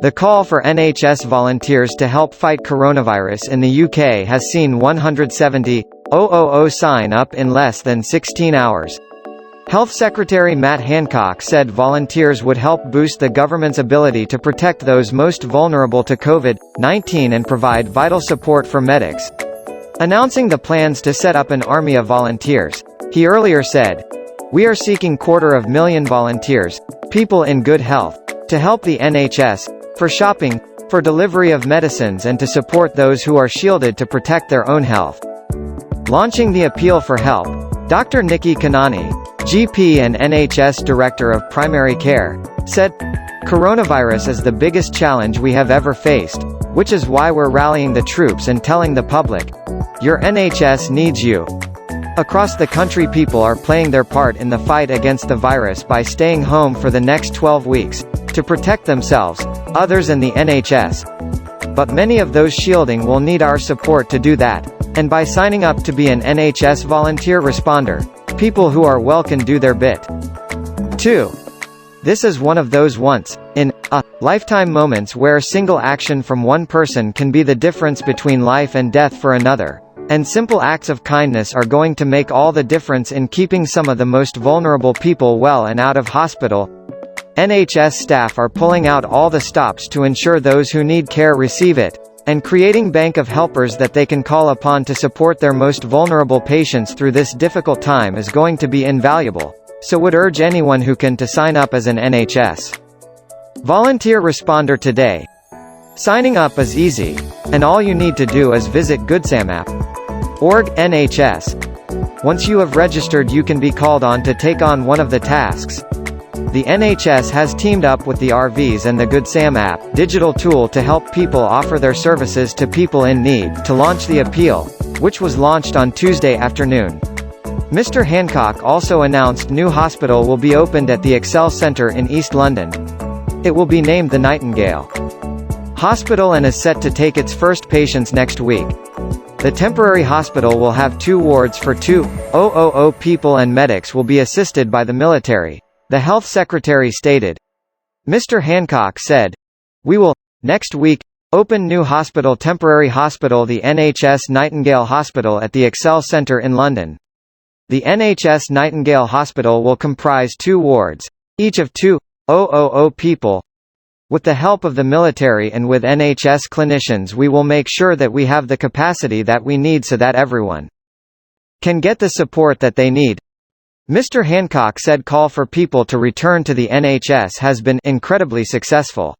The call for NHS volunteers to help fight coronavirus in the UK has seen 170,000 sign up in less than 16 hours. Health Secretary Matt Hancock said volunteers would help boost the government's ability to protect those most vulnerable to COVID-19 and provide vital support for medics. Announcing the plans to set up an army of volunteers, he earlier said, "We are seeking 250,000 volunteers, people in good health, to help the NHS, for shopping, for delivery of medicines and to support those who are shielded to protect their own health." Launching the appeal for help, Dr. Nikki Kanani, GP and NHS Director of Primary Care, said, "Coronavirus is the biggest challenge we have ever faced, which is why we're rallying the troops and telling the public, your NHS needs you." Across the country, people are playing their part in the fight against the virus by staying home for the next 12 weeks, to protect themselves, others and the NHS. But many of those shielding will need our support to do that, and by signing up to be an NHS volunteer responder, people who are well can do their bit. 2. This is one of those once-in-a-lifetime moments where a single action from one person can be the difference between life and death for another, and simple acts of kindness are going to make all the difference in keeping some of the most vulnerable people well and out of hospital. NHS staff are pulling out all the stops to ensure those who need care receive it, and creating bank of helpers that they can call upon to support their most vulnerable patients through this difficult time is going to be invaluable, so would urge anyone who can to sign up as an NHS volunteer responder today. Signing up is easy, and all you need to do is visit goodsamap.org NHS. Once you have registered, you can be called on to take on one of the tasks. The NHS has teamed up with the RVs and the Good Sam app, digital tool to help people offer their services to people in need, to launch the appeal, which was launched on Tuesday afternoon. Mr. Hancock also announced new hospital will be opened at the Excel Centre in East London. It will be named the Nightingale Hospital and is set to take its first patients next week. The temporary hospital will have 2 wards for 2,000 people and medics will be assisted by the military, the health secretary stated. Mr. Hancock said, "We will, next week, open new temporary hospital, the NHS Nightingale Hospital at the Excel Centre in London. The NHS Nightingale Hospital will comprise 2 wards, each of 2,000 people. With the help of the military and with NHS clinicians, we will make sure that we have the capacity that we need so that everyone can get the support that they need." Mr. Hancock said call for people to return to the NHS has been incredibly successful.